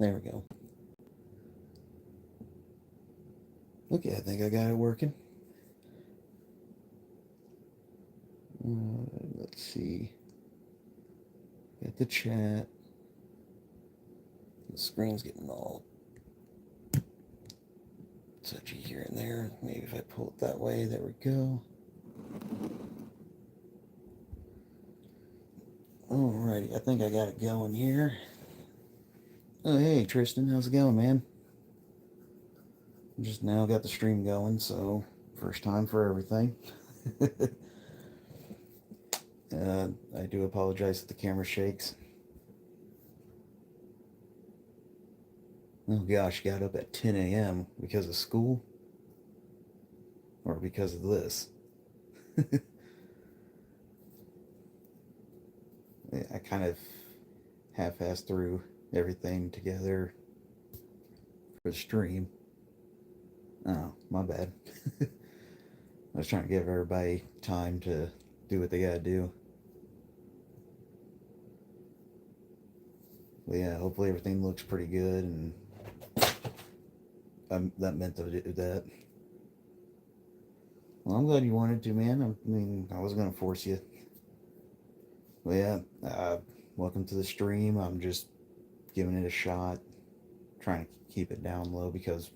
There we go. Okay, I think I got it working. Let's see. Got the chat. The screen's getting all touchy here and there. Maybe if I pull it that way, there we go. Alrighty, I think I got it going here. Oh, hey, Tristan, how's it going, man? Just now got the stream going, so first time for everything. I do apologize if the camera shakes. Oh gosh, got up at 10 a.m. because of school? Or because of this? I kind of half-assed through everything together for the stream. Oh, my bad. I was trying to give everybody time to do what they gotta do. But yeah, hopefully everything looks pretty good, and that meant to do that. Well, I'm glad you wanted to, man. I mean, I wasn't gonna force you. But yeah, welcome to the stream. I'm just giving it a shot, trying to keep it down low because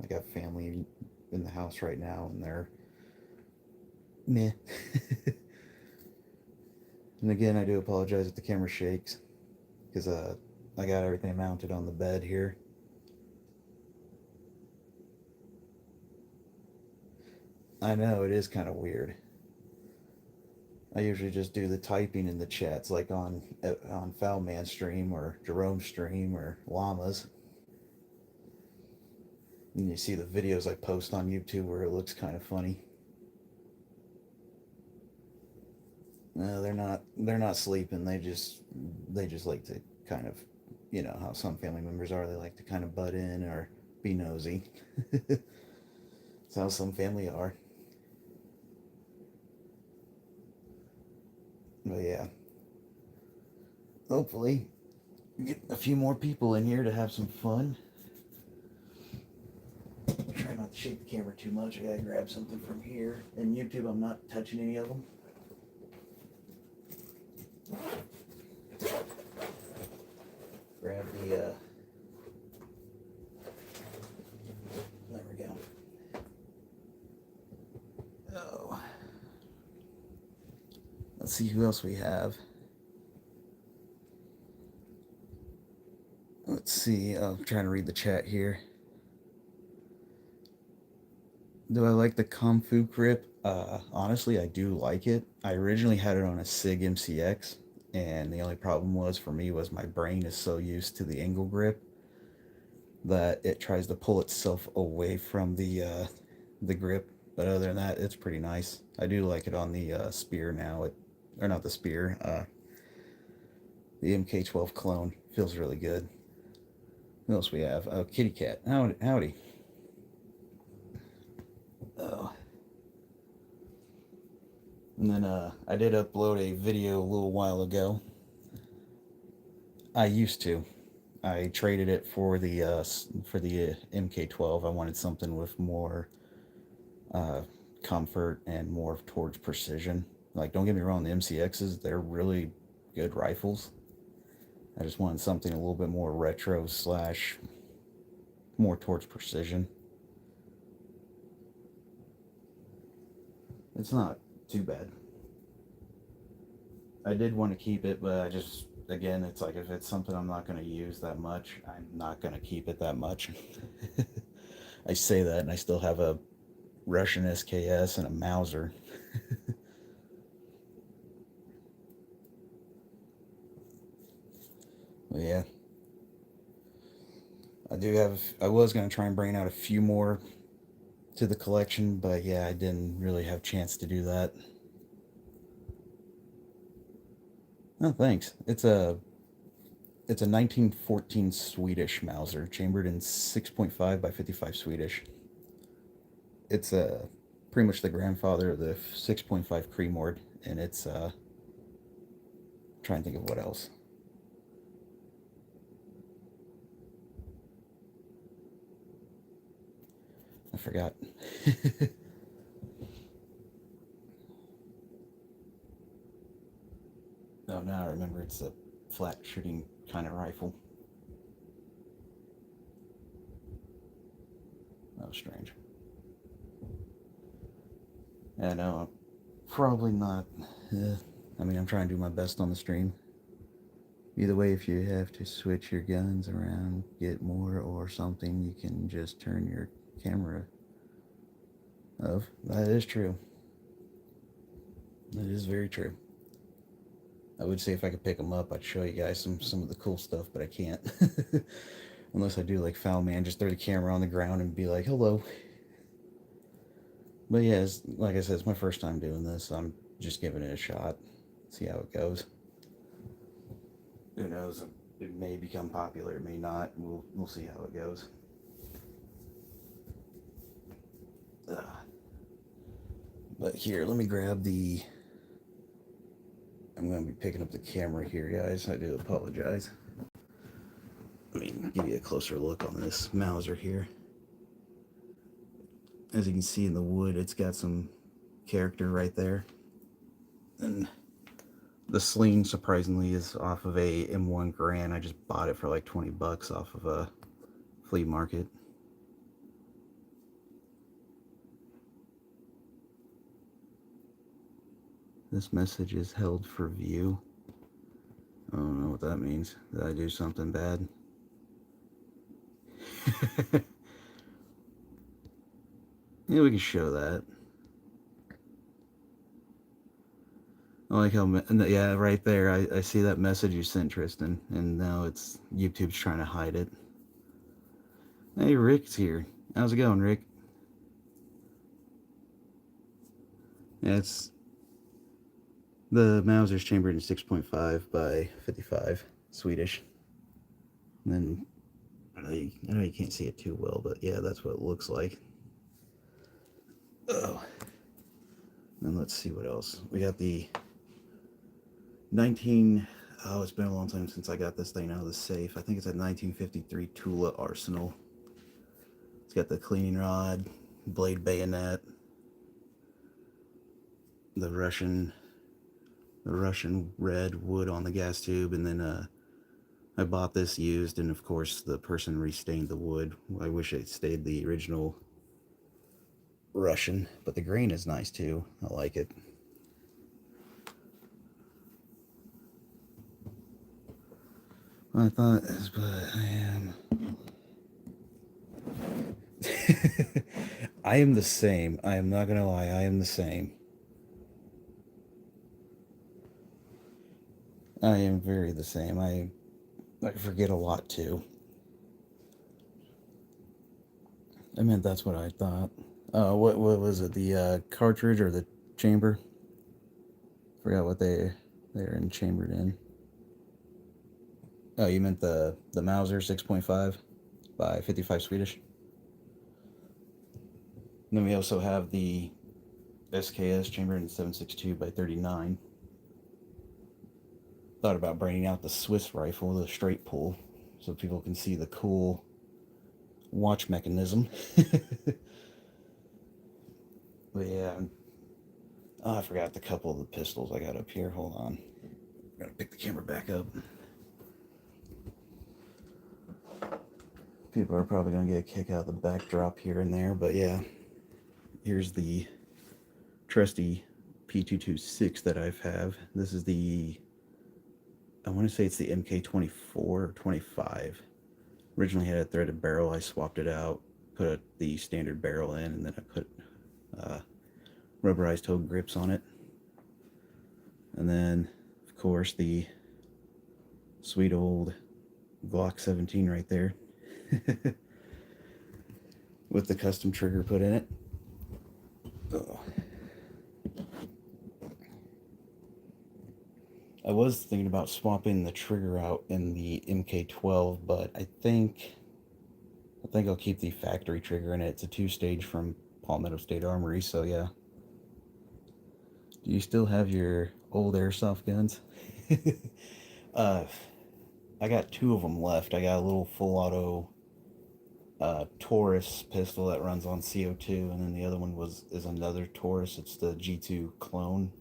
I got family in the house right now, and they're meh. And again, I do apologize if the camera shakes because I got everything mounted on the bed here. I know it is kind of weird. I usually just do the typing in the chats, like on Foulman stream or Jerome stream or Llamas. And you see the videos I post on YouTube where it looks kind of funny. No, they're not. They're not sleeping. They just like to kind of, you know how some family members are. They like to kind of butt in or be nosy. That's how some family are. But yeah, hopefully get a few more people in here to have some fun. Try not to shake the camera too much. I gotta grab something from here. And YouTube, I'm not touching any of them. Grab the, there we go. Oh. Let's see who else we have. Let's see, I'm trying to read the chat here. Do I like the Comfu grip? Honestly, I do like it. I originally had it on a SIG MCX, and the only problem was for me was my brain is so used to the angle grip that it tries to pull itself away from the grip. But other than that, it's pretty nice. I do like it on the Spear now. Or not the Spear, the MK12 clone feels really good. What else we have? Oh, Kitty Cat. Howdy. Oh. And then I did upload a video a little while ago. I used to. I traded it for the MK12. I wanted something with more uh, comfort and more towards precision. Like, don't get me wrong, the MCXs, they're really good rifles. I just wanted something a little bit more retro slash more towards precision. It's not too bad. I did want to keep it, but I just, again, it's like if it's something I'm not going to use that much, I'm not going to keep it that much. I say that, and I still have a Russian SKS and a Mauser. But yeah, I was going to try and bring out a few more to the collection, but yeah, I didn't really have a chance to do that. Oh, thanks. It's a 1914 Swedish Mauser, chambered in 6.5 by 55 Swedish. It's pretty much the grandfather of the 6.5 Kremord, and it's trying to think of what else. I forgot. Oh, now I remember it's a flat shooting kind of rifle. That was strange. Yeah, no, probably not. I mean, I'm trying to do my best on the stream. Either way, if you have to switch your guns around, get more or something, you can just turn your camera off. That is true. That is very true. I would say if I could pick them up, I'd show you guys some of the cool stuff, but I can't. Unless I do like Foul Man, just throw the camera on the ground and be like, hello. But yeah, like I said, it's my first time doing this. I'm just giving it a shot. See how it goes. Who knows? It may become popular, it may not. We'll see how it goes. But here, let me grab the. I'm going to be picking up the camera here, guys. I do apologize. Let me give you a closer look on this Mauser here. As you can see in the wood, it's got some character right there. And the sling, surprisingly, is off of a M1 Garand. I just bought it for like 20 bucks off of a flea market. This message is held for view. I don't know what that means. Did I do something bad? Yeah, we can show that. I like how, yeah, right there, I see that message you sent, Tristan, and now it's, YouTube's trying to hide it. Hey, Rick's here. How's it going, Rick? Yeah, it's, the Mauser's chambered in 6.5 by 55, Swedish. And then, I know you can't see it too well, but yeah, that's what it looks like. Oh. And let's see what else. We got the 19, oh, it's been a long time since I got this thing out of the safe. I think it's a 1953 Tula Arsenal. It's got the cleaning rod, blade bayonet, the Russian red wood on the gas tube, and then I bought this used, and of course the person restained the wood. I wish it stayed the original Russian, but the grain is nice too. I like it. I thought, but I am. I am the same. I am not gonna lie. I am the same. I am very the same. I forget a lot too. I meant that's what I thought. What was it? The cartridge or the chamber? Forgot what they're in chambered in. Oh, you meant the Mauser 6.5 by 55 Swedish. And then we also have the SKS chambered in 7.62 by 39. Thought about bringing out the Swiss rifle, the straight pull, so people can see the cool watch mechanism. But yeah, oh, I forgot the couple of the pistols I got up here. Hold on, I'm gonna pick the camera back up. People are probably gonna get a kick out of the backdrop here and there, but yeah, here's the trusty P226 that I have. This is the, I want to say it's the MK24 or 25. Originally had a threaded barrel. I swapped it out, put the standard barrel in, and then I put rubberized toe grips on it. And then, of course, the sweet old Glock 17 right there with the custom trigger put in it. Oh. I was thinking about swapping the trigger out in the MK12, but I think I'll keep the factory trigger in it. It's a 2-stage from Palmetto State Armory, so yeah. Do you still have your old airsoft guns? I got 2 of them left. I got a little full auto Taurus pistol that runs on CO2, and then the other one is another Taurus. It's the G2 clone.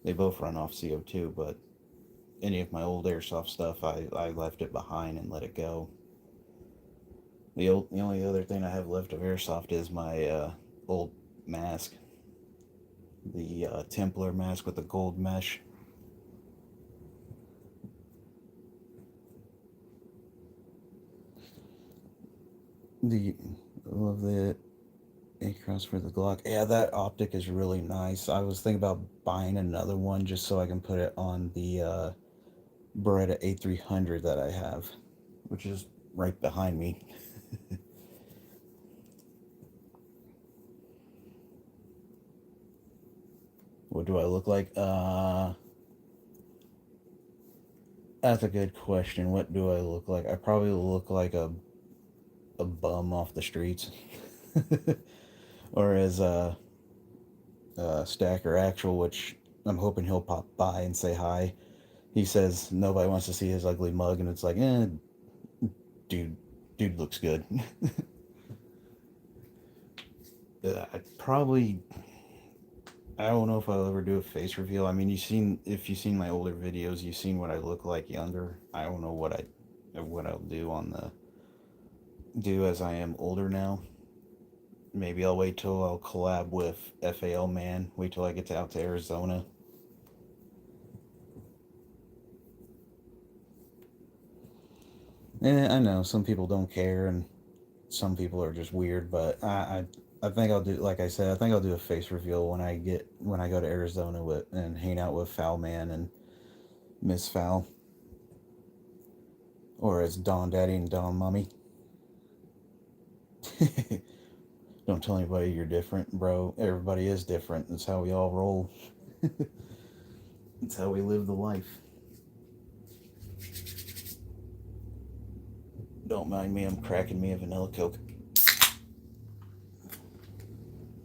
They both run off CO2, but any of my old airsoft stuff, I left it behind and let it go. The only other thing I have left of airsoft is my old mask, the Templar mask with the gold mesh. The love the A-cross for the Glock. Yeah, that optic is really nice. I was thinking about buying another one just so I can put it on the Beretta A300 that I have, which is right behind me. What do I look like? That's a good question. What do I look like? I probably look like a bum off the streets. Or as Stacker Actual, which I'm hoping he'll pop by and say hi. He says nobody wants to see his ugly mug, and it's like, dude, dude looks good. I probably, I don't know if I'll ever do a face reveal. I mean, if you've seen my older videos, you've seen what I look like younger. I don't know what I'll do on the do as I am older now. Maybe I'll wait till I'll collab with FAL Man. Wait till I get out to Arizona. I know some people don't care, and some people are just weird. But I think I'll do, like I said, I think I'll do a face reveal when I go to Arizona and hang out with Foul Man and Miss Foul, or as Don Daddy and Don Mummy. Don't tell anybody you're different, bro. Everybody is different. That's how we all roll. That's how we live the life. Don't mind me, I'm cracking me a vanilla Coke.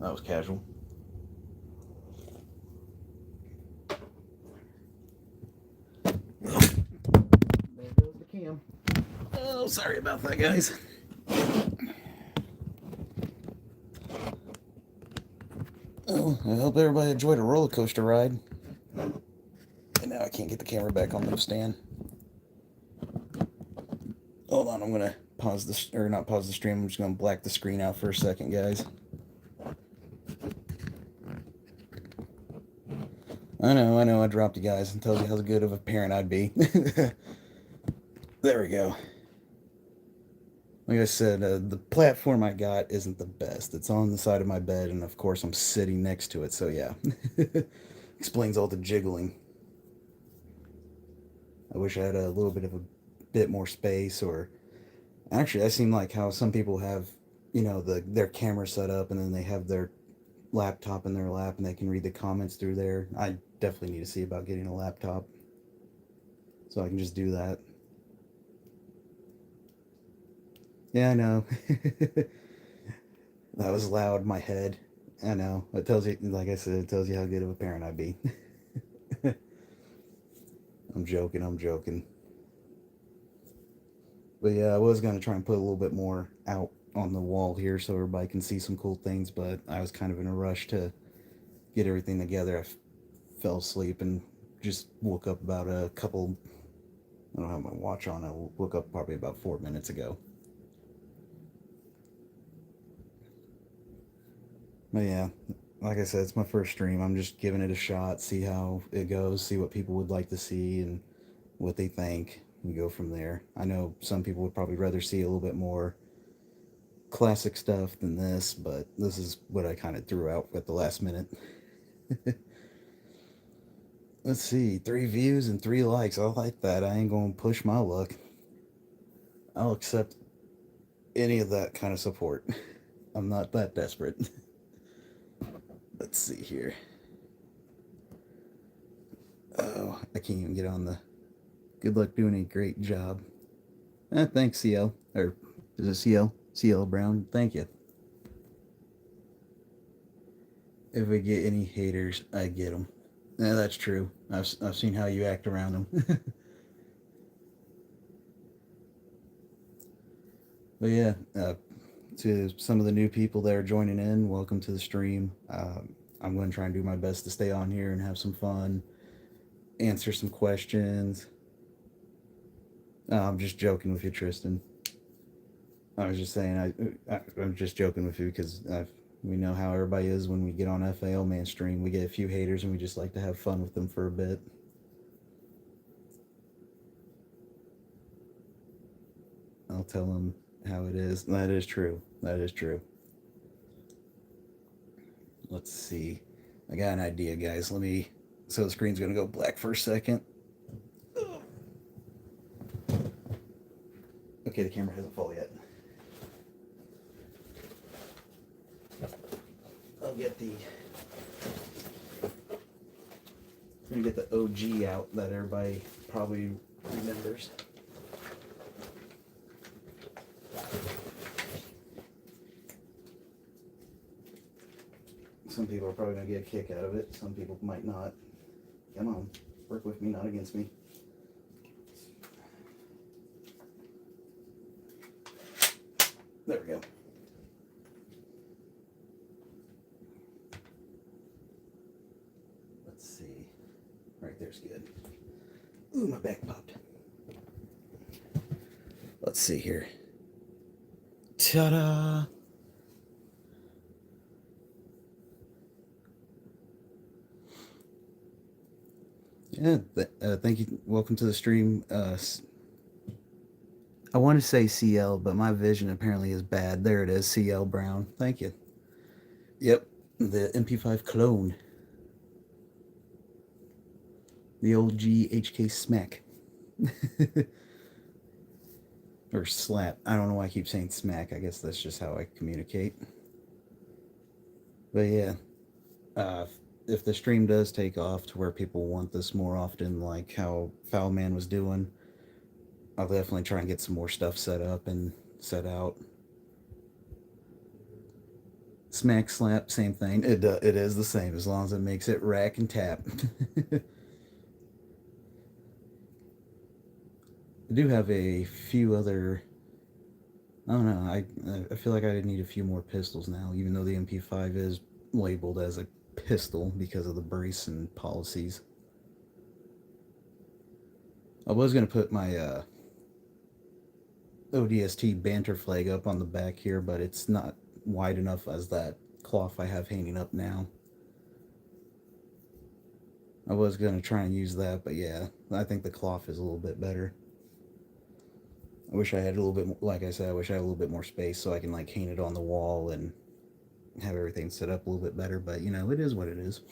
That was casual. There goes the cam. Oh, sorry about that, guys. Oh, I hope everybody enjoyed a roller coaster ride. And now I can't get the camera back on the stand. Hold on, I'm gonna pause this, or not pause the stream. I'm just gonna black the screen out for a second, guys. I know, I dropped you guys and told you how good of a parent I'd be. There we go. Like I said, the platform I got isn't the best. It's on the side of my bed, and of course I'm sitting next to it, so yeah. Explains all the jiggling. I wish I had a little bit of a bit more space, or actually, I seem like how some people have, their camera set up, and then they have their laptop in their lap, and they can read the comments through there. I definitely need to see about getting a laptop, so I can just do that. Yeah, I know. That was loud. My head. I know. It tells you, like I said, it tells you how good of a parent I'd be. I'm joking. I'm joking. But yeah, I was gonna try and put a little bit more out on the wall here so everybody can see some cool things, but I was kind of in a rush to get everything together. Fell asleep and just woke up about a couple. I don't have my watch on. I woke up probably about 4 minutes ago. But yeah, like I said, it's my first stream. I'm just giving it a shot, see how it goes, see what people would like to see and what they think. We go from there. I know some people would probably rather see a little bit more classic stuff than this, but this is what I kind of threw out at the last minute. Let's see, 3 views and 3 likes. I like that. I ain't gonna push my luck. I'll accept any of that kind of support. I'm not that desperate. Let's see here. Oh, I can't even get on the. Good luck doing a great job. Thanks, CL. Or is it CL? CL Brown. Thank you. If I get any haters, I get them. Yeah, that's true. I've seen how you act around them. But yeah, to some of the new people that are joining in, welcome to the stream. I'm going to try and do my best to stay on here and have some fun, answer some questions. I'm just joking with you, Tristan. I was just saying, I'm just joking with you because we know how everybody is when we get on FAO Man stream. We get a few haters and we just like to have fun with them for a bit. I'll tell them how it is. That is true. That is true. Let's see. I got an idea, guys. Let me. So the screen's going to go black for a second. Okay, the camera hasn't fallen yet. I'll get the. I'm gonna get the OG out that everybody probably remembers. Some people are probably gonna get a kick out of it. Some people might not. Come on, work with me, not against me. There we go. Let's see. Right there's good. Ooh, my back popped. Let's see here. Ta-da! Yeah, thank you. Welcome to the stream. I want to say CL, but my vision apparently is bad. There it is, CL Brown. Thank you. Yep, the MP5 clone. The old GHK smack. Or slap. I don't know why I keep saying smack. I guess that's just how I communicate. But yeah, if the stream does take off to where people want this more often, like how Foul Man was doing, I'll definitely try and get some more stuff set up and set out. Smack, slap, same thing. It is the same as long as it makes it rack and tap. I do have a few other. I don't know. I feel like I need a few more pistols now, even though the MP5 is labeled as a pistol because of the brace and policies. I was gonna put my ODST banter flag up on the back here, but it's not wide enough as that cloth I have hanging up now. I was gonna try and use that, but yeah, I think the cloth is a little bit better. I wish I had a little bit more, like I said, I wish I had a little bit more space so I can like hang it on the wall and have everything set up a little bit better, but you know, it is what it is.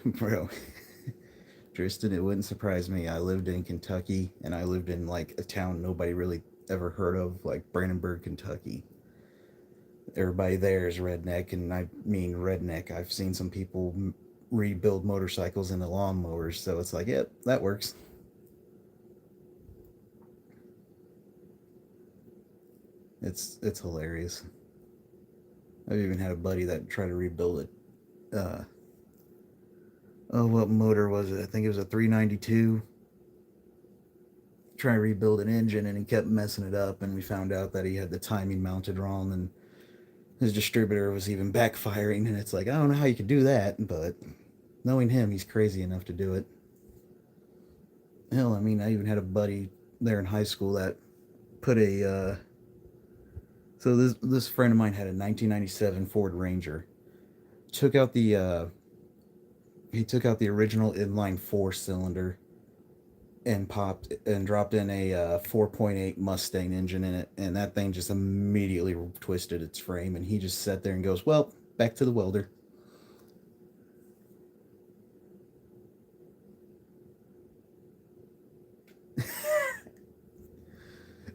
Bro, Tristan, it wouldn't surprise me. I lived in Kentucky and I lived in like a town nobody really ever heard of, like Brandenburg, Kentucky. Everybody there is redneck, and I mean redneck. I've seen some people rebuild motorcycles into lawnmowers, so it's like, yep, that works. It's hilarious. I've even had a buddy that tried to rebuild it. Oh, what motor was it? I think it was a 392. Trying to rebuild an engine, and he kept messing it up, and we found out that he had the timing mounted wrong, and his distributor was even backfiring, and it's like, I don't know how you could do that, but knowing him, he's crazy enough to do it. Hell, I mean, I even had a buddy there in high school that put a so this friend of mine had a 1997 Ford Ranger. Took out the he took out the original inline 4 cylinder and popped and dropped in a 4.8 Mustang engine in it, and that thing just immediately twisted its frame, and he just sat there and goes, "Well, back to the welder."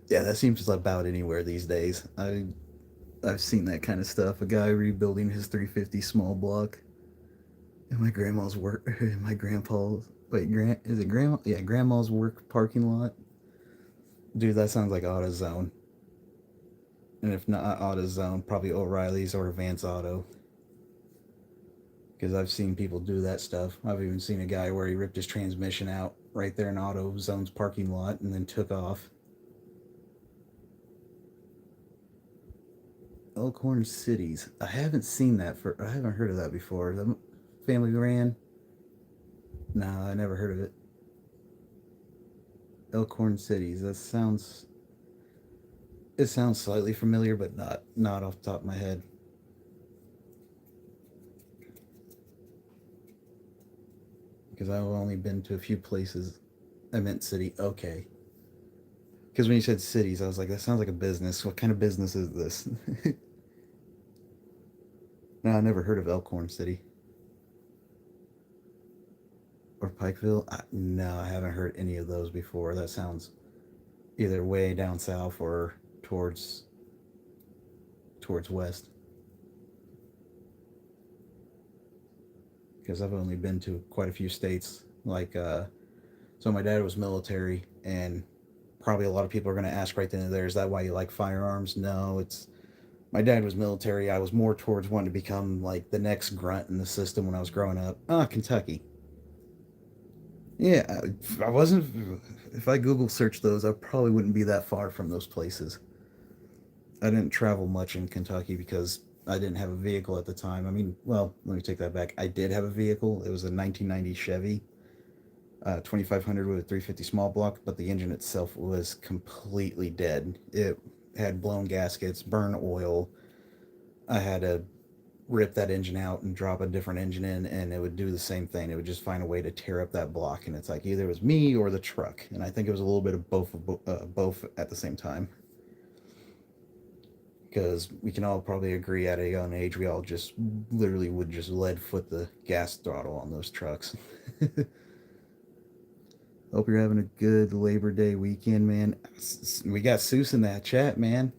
Yeah, that seems about anywhere these days. I've seen that kind of stuff. A guy rebuilding his 350 small block. In my grandma's work, in my grandpa's, wait, is it grandma? Yeah, grandma's work parking lot. Dude, that sounds like AutoZone. And if not AutoZone, probably O'Reilly's or Vance Auto. because I've seen people do that stuff. I've even seen a guy where he ripped his transmission out right there in AutoZone's parking lot and then took off. Elkhorn Cities. I haven't seen that for. I haven't heard of that before. The family ran. No, I never heard of it. Elkhorn Cities. That sounds. It sounds slightly familiar, but not off the top of my head. Because I've only been to a few places. I meant city. Okay. Because when you said cities, I was like, that sounds like a business. What kind of business is this? No, I never heard of Elkhorn City or Pikeville. No, I haven't heard any of those before. That sounds either way down south or towards west. Because I've only been to quite a few states. Like, so my dad was military, and probably a lot of people are going to ask right then and there, is that why you like firearms? No, it's my dad was military. I was more towards wanting to become like the next grunt in the system when I was growing up. Kentucky. Yeah, I wasn't. If I Google search those, I probably wouldn't be that far from those places. I didn't travel much in Kentucky because I didn't have a vehicle at the time. I mean, well, let me take that back. I did have a vehicle. It was a 1990 Chevy 2500 with a 350 small block, but the engine itself was completely dead. It had blown gaskets, burn oil. I had to rip that engine out and drop a different engine in, and it would do the same thing. It would just find a way to tear up that block, and it's like either it was me or the truck, and I think it was a little bit of both at the same time. Because we can all probably agree at a young age, we all just literally would just lead foot the gas throttle on those trucks. Hope you're having a good Labor Day weekend, man. We got Seuss in that chat, man.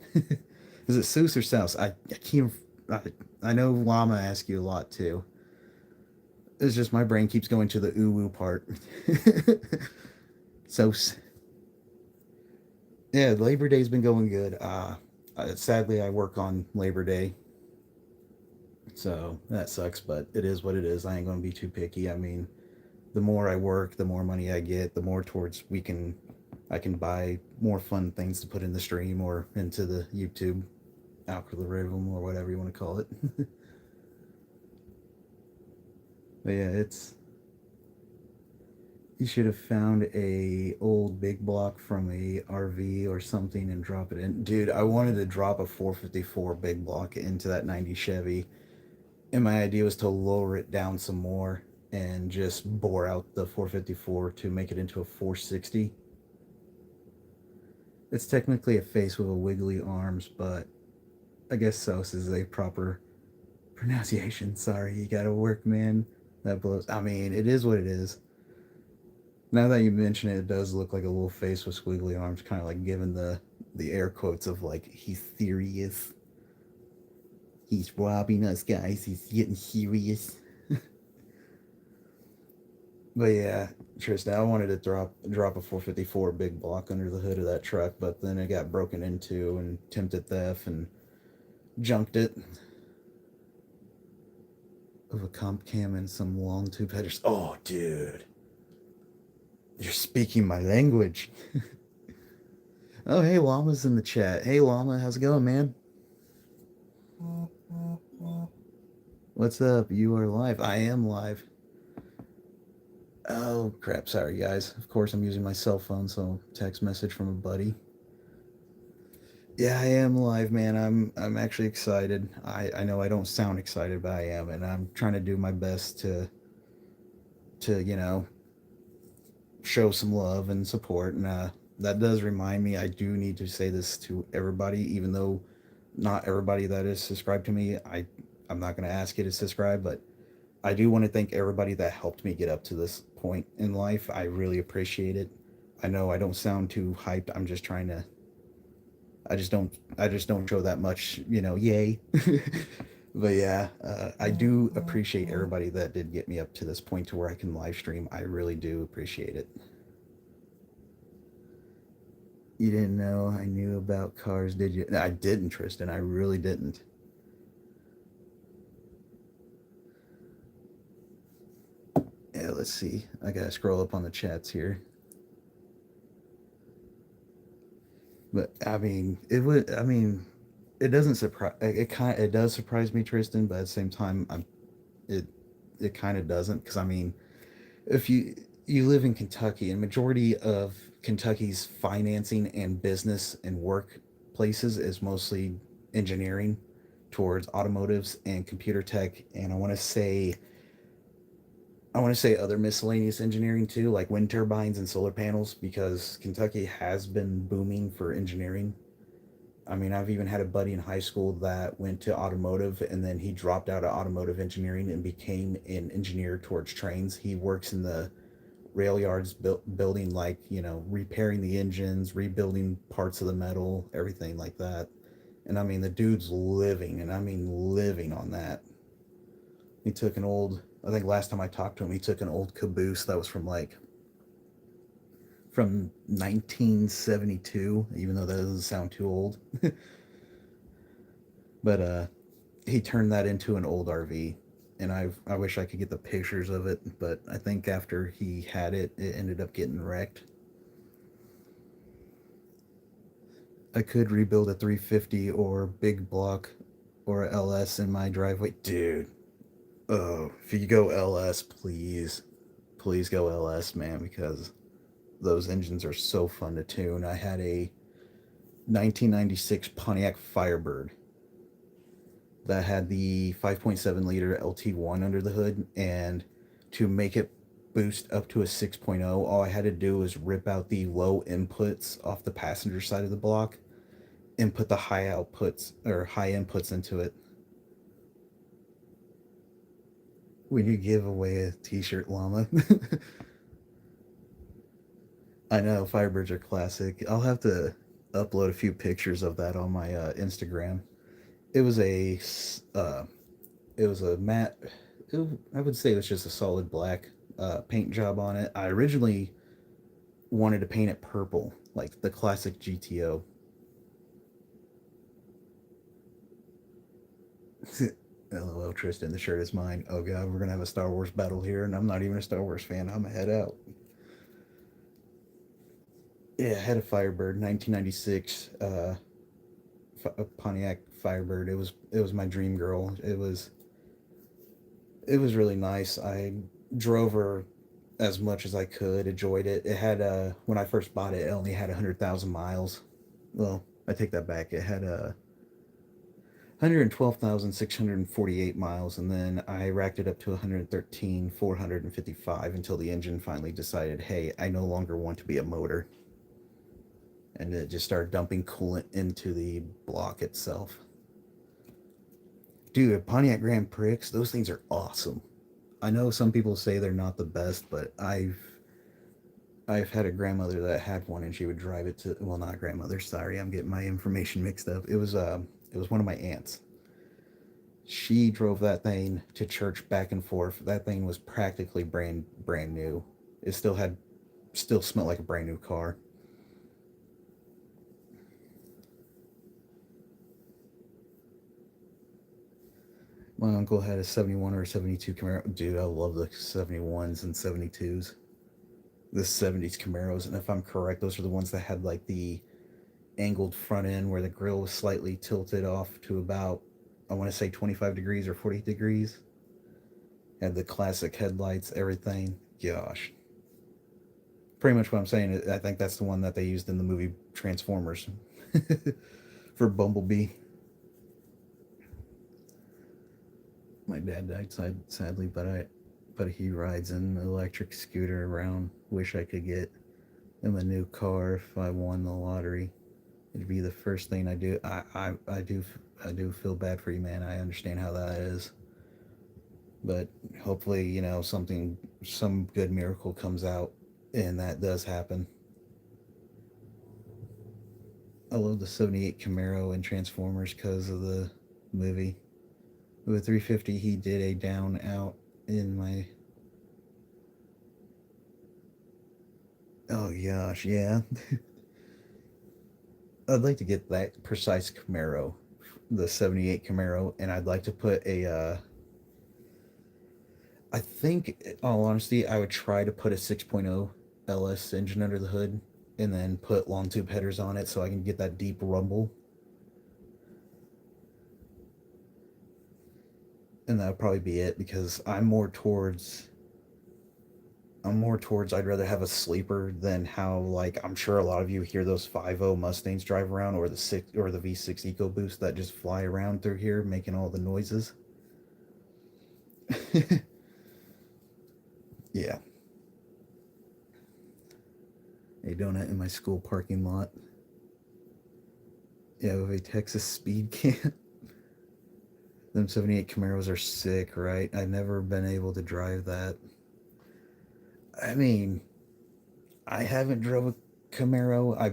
Is it Seuss or Souse? I can't. I, I know Llama asks you a lot too. It's just my brain keeps going to the ooh woo part. So, yeah, Labor Day's been going good. Sadly, I work on Labor Day, so that sucks, but it is what it is. I ain't going to be too picky. I mean, the more I work, the more money I get, the more towards I can buy more fun things to put in the stream or into the YouTube algorithm or whatever you want to call it. But yeah, it's you should have found a old big block from a RV or something and drop it in. Dude, I wanted to drop a 454 big block into that 90 Chevy, and my idea was to lower it down some more and just bore out the 454 to make it into a 460. It's technically a face with a wiggly arms, but I guess Sos is a proper pronunciation. Sorry, you gotta work, man. That blows. I mean, it is what it is. Now that you mention it, it does look like a little face with squiggly arms, kind of like giving the air quotes of like he's serious. He's robbing us, guys. He's getting serious. But yeah, Tristan, I wanted to drop a 454 big block under the hood of that truck, but then it got broken into and attempted theft and junked it of a comp cam and some long tube headers. Oh, dude, you're speaking my language. Oh, hey, Llama's in the chat. Hey, Llama, how's it going, man? What's up? You are live. I am live. Oh, crap. Sorry, guys. Of course, I'm using my cell phone, so text message from a buddy. Yeah, I am live, man. I'm actually excited. I know I don't sound excited, but I am, and I'm trying to do my best to show some love and support. And that does remind me, I do need to say this to everybody, even though not everybody that is subscribed to me, I'm not going to ask you to subscribe, but I do want to thank everybody that helped me get up to this point in life. I really appreciate it. I know I don't sound too hyped. I'm just trying to. I just don't show that much, yay. But yeah, I do appreciate everybody that did get me up to this point to where I can live stream. I really do appreciate it. You didn't know I knew about cars, did you? I didn't, Tristan. I really didn't. let's see. I gotta scroll up on the chats here. But I mean, it would. I mean, it doesn't surprise. It does surprise me, Tristan. But at the same time, it it kind of doesn't, because I mean, if you live in Kentucky, and majority of Kentucky's financing and business and workplaces is mostly engineering towards automotives and computer tech, and I want to say other miscellaneous engineering too, like wind turbines and solar panels, because Kentucky has been booming for engineering. I mean, I've even had a buddy in high school that went to automotive, and then he dropped out of automotive engineering and became an engineer towards trains. He works in the rail yards, building, like, repairing the engines, rebuilding parts of the metal, everything like that. And I mean, the dude's living, and I mean living on that. He took an old, I think last time I talked to him, he took an old caboose that was from 1972, even though that doesn't sound too old. But he turned that into an old RV, and I wish I could get the pictures of it, but I think after he had it, it ended up getting wrecked. I could rebuild a 350 or big block or a LS in my driveway, dude. Oh, if you go LS, please go LS, man, because those engines are so fun to tune. I had a 1996 Pontiac Firebird that had the 5.7 liter LT1 under the hood, and to make it boost up to a 6.0, all I had to do was rip out the low inputs off the passenger side of the block and put the high outputs or high inputs into it. When you give away a t-shirt, llama. I know Firebirds are classic. I'll have to upload a few pictures of that on my Instagram. It was a uh, it was a matte. I would say it was just a solid black paint job on it. I originally wanted to paint it purple, like the classic GTO. LOL, Tristan, the shirt is mine. Oh god, we're gonna have a Star Wars battle here, and I'm not even a Star Wars fan. I'm gonna head out. Yeah, I had a Firebird, 1996 Pontiac Firebird. It was my dream girl. It was really nice. I drove her as much as I could, enjoyed it. It had when I first bought it, it only had 100,000 miles. Well, I take that back. It had 112,648 miles, and then I racked it up to 113,455 until the engine finally decided, hey, I no longer want to be a motor, and it just started dumping coolant into the block itself. Dude, Pontiac Grand Prix, those things are awesome. I know some people say they're not the best, but I've had a grandmother that had one, and she would drive it to, well, not grandmother, sorry, I'm getting my information mixed up. It was one of my aunts. She drove that thing to church back and forth. That thing was practically brand new. It still smelled like a brand new car. My uncle had a 71 or a 72 Camaro. Dude, I love the 71s and 72s. The 70s Camaros, and if I'm correct, those are the ones that had like the angled front end where the grill was slightly tilted off to about, I want to say, 25 degrees or 40 degrees. Had the classic headlights, everything. Gosh. Pretty much what I'm saying. I think that's the one that they used in the movie Transformers for Bumblebee. My dad died sadly, but he rides an electric scooter around. Wish I could get him a new car if I won the lottery. It'd be the first thing I do. I do feel bad for you, man. I understand how that is, but hopefully, some good miracle comes out, and that does happen. I love the '78 Camaro and Transformers because of the movie. With 350, he did a down out in my. Oh gosh, yeah. I'd like to get that precise Camaro, the '78 Camaro, and I'd like to put I think, in all honesty, I would try to put a 6.0 LS engine under the hood and then put long tube headers on it so I can get that deep rumble. And that would probably be it because I'm more towards I'd rather have a sleeper than how, like, I'm sure a lot of you hear those 5.0 Mustangs drive around, or the V6 EcoBoost that just fly around through here making all the noises. Yeah. A donut in my school parking lot. Yeah, with a Texas speed camp. Them 78 Camaros are sick, right? I've never been able to drive that. I mean, I haven't drove a Camaro. I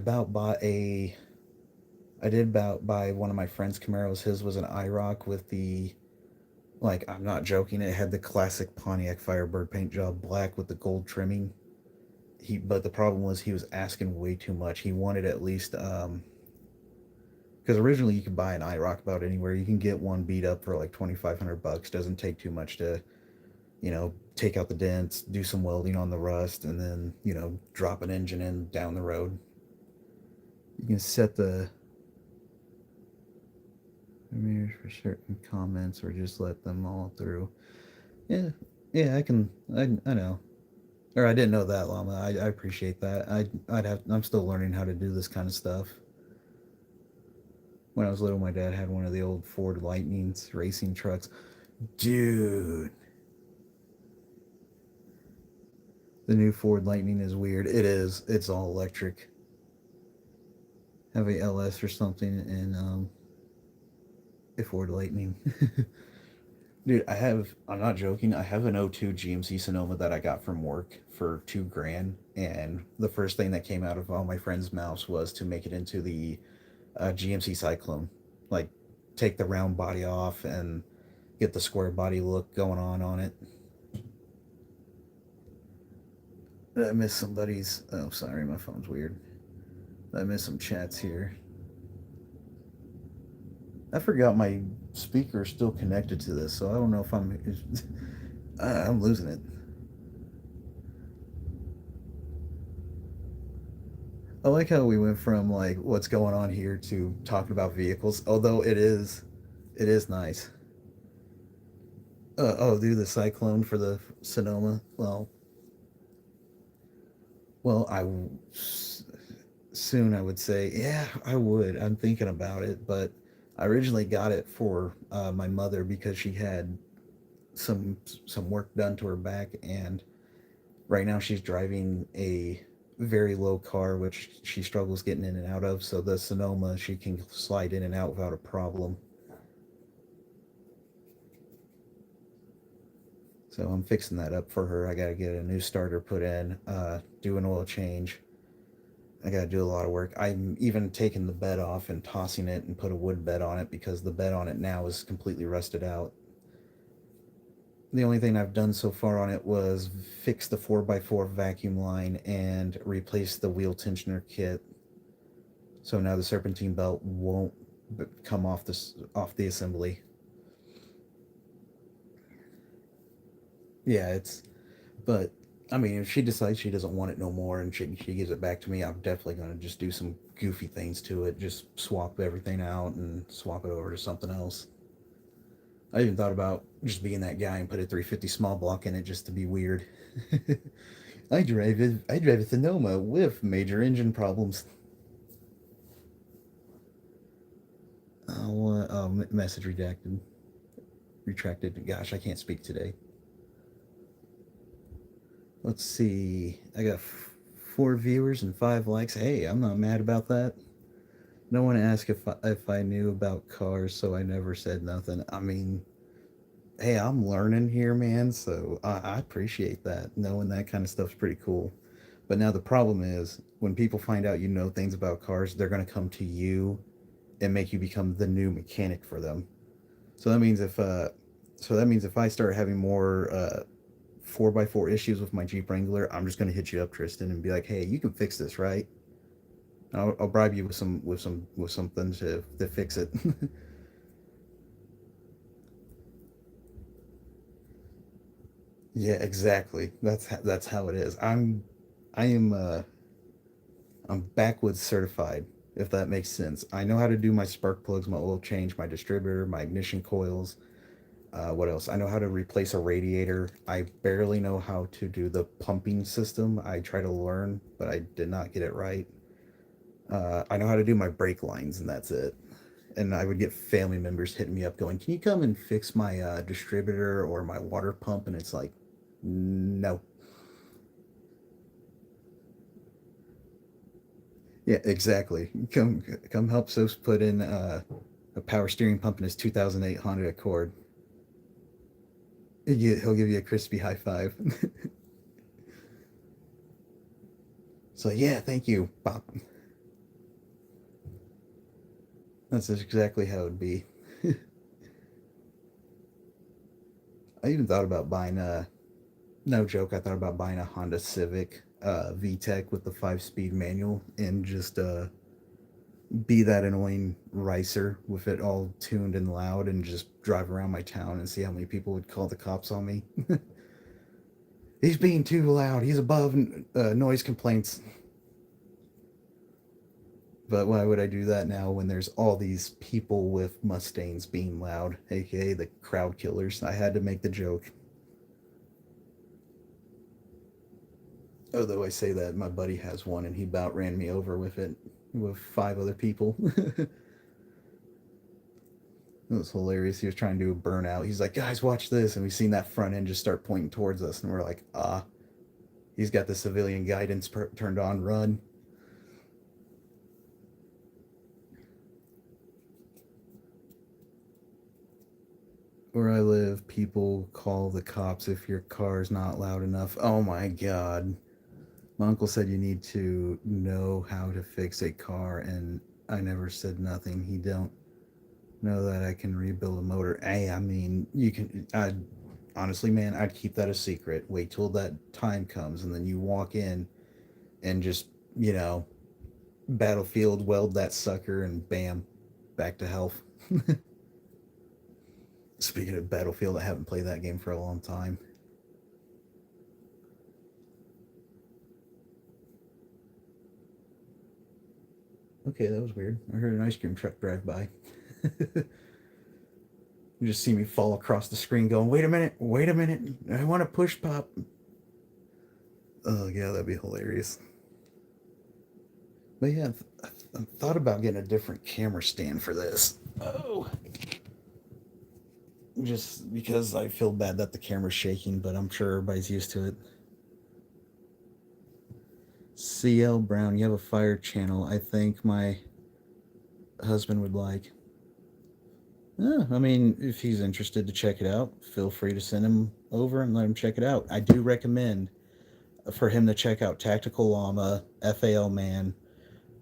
did about buy one of my friend's Camaros. His was an IROC with the, like, I'm not joking, it had the classic Pontiac Firebird paint job, black with the gold trimming. But the problem was he was asking way too much. He wanted at least, because originally you could buy an IROC about anywhere. You can get one beat up for like 2,500 bucks. Doesn't take too much to, take out the dents, do some welding on the rust, and then, drop an engine in down the road. You can set the mirrors for certain comments or just let them all through. Yeah, yeah, I can. I know. Or I didn't know that, Llama. I appreciate that. I'm still learning how to do this kind of stuff. When I was little, my dad had one of the old Ford Lightnings racing trucks. Dude, the new Ford Lightning is weird. It is. It's all electric. Have a LS or something and a Ford Lightning. Dude, I'm not joking, I have an '02 GMC Sonoma that I got from work for 2 grand. And the first thing that came out of all my friends' mouths was to make it into the GMC Cyclone. Like, take the round body off and get the square body look going on it. I miss somebody's. Oh, sorry, my phone's weird. I missed some chats here. I forgot my speaker is still connected to this, so I don't know if I'm losing it. I like how we went from like what's going on here to talking about vehicles. Although it is nice. Oh, do the Cyclone for the Sonoma. Well, soon I would say, yeah, I would. I'm thinking about it, but I originally got it for my mother because she had some work done to her back, and right now she's driving a very low car, which she struggles getting in and out of. So the Sonoma, she can slide in and out without a problem. So I'm fixing that up for her. I got to get a new starter put in, do an oil change. I got to do a lot of work. I'm even taking the bed off and tossing it and put a wood bed on it because the bed on it now is completely rusted out. The only thing I've done so far on it was fix the 4x4 vacuum line and replace the wheel tensioner kit. So now the serpentine belt won't come off the assembly. Yeah, but I mean, if she decides she doesn't want it no more and she gives it back to me, I'm definitely gonna just do some goofy things to it. Just swap everything out and swap it over to something else. I even thought about just being that guy and put a 350 small block in it just to be weird. I drive a Sonoma with major engine problems. Message redacted, retracted. Gosh, I can't speak today. Let's see. I got 4 viewers and 5 likes. Hey, I'm not mad about that. No one asked if I knew about cars, so I never said nothing. I mean, hey, I'm learning here, man. So I appreciate that. Knowing that kind of stuff's pretty cool. But now the problem is when people find out you know things about cars, they're gonna come to you and make you become the new mechanic for them. So that means if I start having more 4x4 issues with my Jeep Wrangler, I'm just gonna hit you up, Tristan, and be like, "Hey, you can fix this, right?" I'll bribe you with something to fix it. Yeah, exactly. That's how it is. I am I'm backwoods certified, if that makes sense. I know how to do my spark plugs, my oil change, my distributor, my ignition coils. What else? I know how to replace a radiator. I barely know how to do the pumping system. I try to learn, but I did not get it right. I know how to do my brake lines, and that's it. And I would get family members hitting me up going, "Can you come and fix my distributor or my water pump?" And it's like, no. Yeah, exactly. Come help Sos put in a power steering pump in his 2008 Honda Accord. He'll give you a crispy high five. So yeah, thank you, Bob. That's exactly how it'd be. I even thought about buying a no joke. I thought about buying a Honda Civic VTEC with the 5-speed manual and just be that annoying ricer with it all tuned and loud and just drive around my town and see how many people would call the cops on me. He's being too loud. He's above noise complaints. But why would I do that now when there's all these people with Mustangs being loud, aka the crowd killers? I had to make the joke. Although I say that, my buddy has one and he about ran me over with it with 5 other people. It was hilarious. He was trying to do a burnout. He's like, "Guys, watch this." And we seen that front end just start pointing towards us. And we're like, he's got the civilian guidance turned on, run. Where I live, people call the cops if your car's not loud enough. Oh my god. My uncle said you need to know how to fix a car, and I never said nothing. He don't know that I can rebuild a motor. Hey, I mean, you can. I honestly, man, I'd keep that a secret. Wait till that time comes, and then you walk in and just, you know, battlefield weld that sucker, and bam, back to health. Speaking of Battlefield, I haven't played that game for a long time. Okay, that was weird. I heard an ice cream truck drive by. You just see me fall across the screen going, wait a minute, I want to push pop. Oh, yeah, that'd be hilarious. But yeah, I thought about getting a different camera stand for this. Oh. Just because I feel bad that the camera's shaking, but I'm sure everybody's used to it. CL Brown, you have a fire channel I think my husband would like. Yeah, I mean, if he's interested to check it out, feel free to send him over and let him check it out. I do recommend for him to check out Tactical Llama, FAL Man.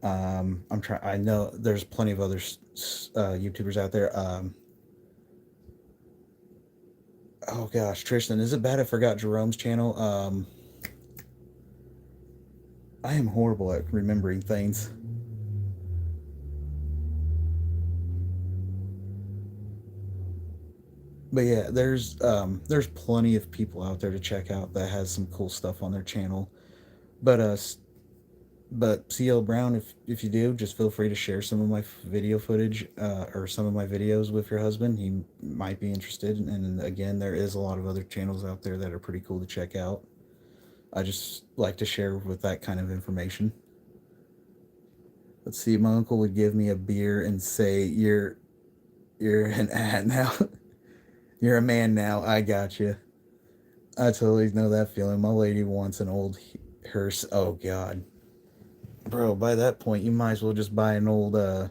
I'm trying. I know there's plenty of other YouTubers out there. Oh gosh, Tristan, is it bad I forgot Jerome's channel? I am horrible at remembering things. But yeah, there's plenty of people out there to check out that has some cool stuff on their channel. But CL Brown, if you do, just feel free to share some of my video footage or some of my videos with your husband. He might be interested. And again, there is a lot of other channels out there that are pretty cool to check out. I just like to share with that kind of information. Let's see. My uncle would give me a beer and say, "You're an ad now. You're a man now. I got you." I totally know that feeling. My lady wants an old hearse. Oh God, bro. By that point, you might as well just buy an old. I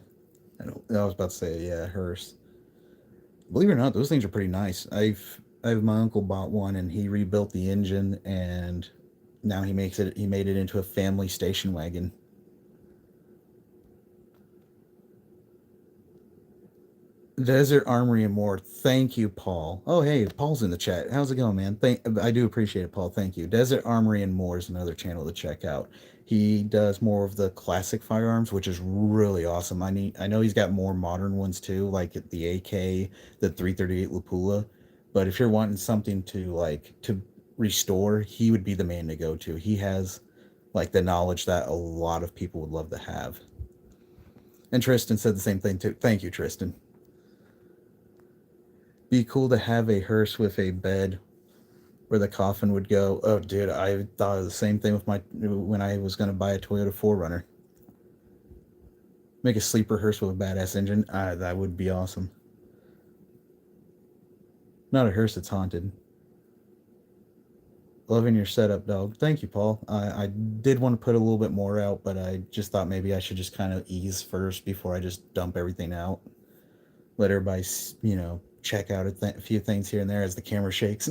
was about to say, yeah, hearse. Believe it or not, those things are pretty nice. I've my uncle bought one and he rebuilt the engine and now he made it into a family station wagon. Desert Armory and more. Thank you, Paul. Oh, hey, Paul's in the chat. How's it going, man? I do appreciate it, Paul. Thank you. Desert Armory and more is another channel to check out. He does more of the classic firearms, which is really awesome. I know he's got more modern ones too, like the AK, the 338 Lapula. But if you're wanting something to restore, he would be the man to go to. He has like the knowledge that a lot of people would love to have. And Tristan said the same thing too. Thank you, Tristan. Be cool to have a hearse with a bed where the coffin would go. Oh, dude, I thought of the same thing with my when I was going to buy a Toyota 4Runner. Make a sleeper hearse with a badass engine. That would be awesome. Not a hearse, it's haunted. Loving your setup, dog. Thank you, Paul. I did want to put a little bit more out, but I just thought maybe I should just kind of ease first before I just dump everything out. Let everybody, check out a few things here and there as the camera shakes.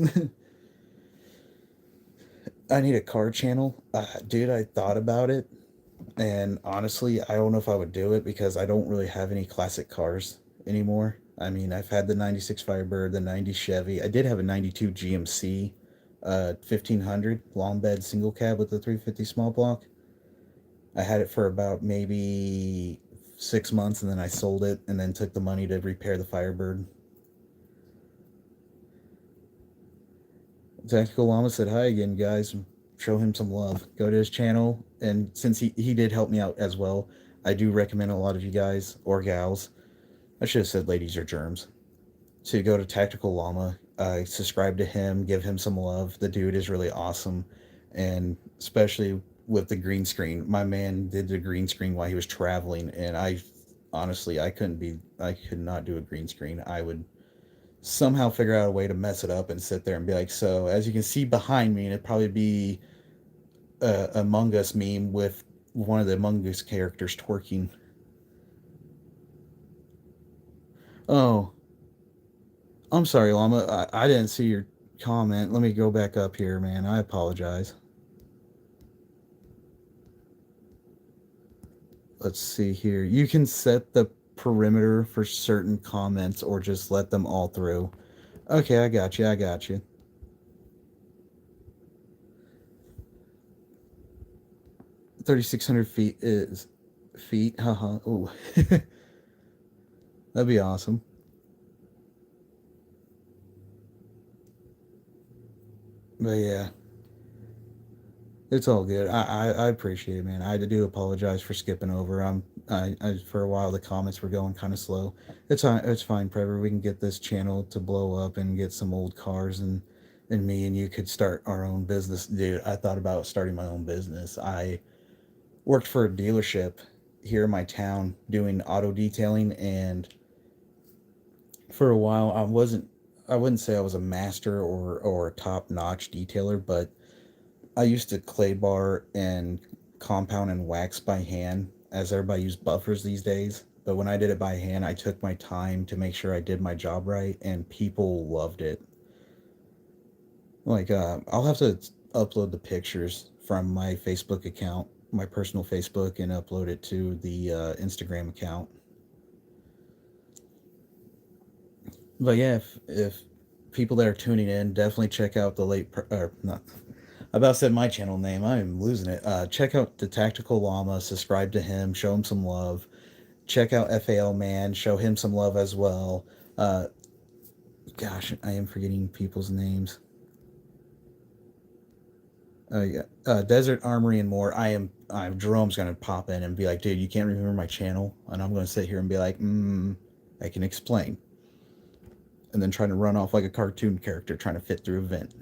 I need a car channel. Dude, I thought about it. And honestly, I don't know if I would do it because I don't really have any classic cars anymore. I mean, I've had the 96 Firebird, the 90 Chevy. I did have a 92 GMC 1500 long bed single cab with the 350 small block. I had it for about maybe 6 months and then I sold it and then took the money to repair the Firebird. Tactical Llama said hi again, guys. Show him some love. Go to his channel, and since he did help me out as well, I do recommend a lot of you guys or gals. I should have said ladies or germs. To go to Tactical Llama, subscribe to him, give him some love. The dude is really awesome, and especially with the green screen. My man did the green screen while he was traveling, and I honestly I could not do a green screen. I would somehow figure out a way to mess it up and sit there and be like, so as you can see behind me, and it'd probably be a Among Us meme with one of the Among Us characters twerking. Oh, I'm sorry, Llama. I didn't see your comment. Let me go back up here, man. I apologize. Let's see here. You can set the perimeter for certain comments or just let them all through. Okay, I got you. I got you. 3,600 feet is feet. Haha. Ooh. That'd be awesome. But yeah, it's all good. I appreciate it, man. I do apologize for skipping over. I for a while the comments were going kind of slow. It's fine, Trevor. We can get this channel to blow up and get some old cars and me and you could start our own business, dude. I thought about starting my own business. I worked for a dealership here in my town doing auto detailing, and for a while I wouldn't say I was a master or a top notch detailer, but I used to clay bar and compound and wax by hand, as everybody used buffers these days. But when I did it by hand, I took my time to make sure I did my job right, and people loved it. Like, I'll have to upload the pictures from my Facebook account, my personal Facebook, and upload it to the Instagram account. But yeah, if people that are tuning in, definitely check out the not. I about said my channel name. I am losing it. Check out the Tactical Llama. Subscribe to him. Show him some love. Check out FAL Man. Show him some love as well. Uh, Gosh, I am forgetting people's names. Yeah, Desert Armory and more. I'm Jerome's gonna pop in and be like, dude, you can't remember my channel, and I'm gonna sit here and be like, I can explain, and then trying to run off like a cartoon character trying to fit through a vent.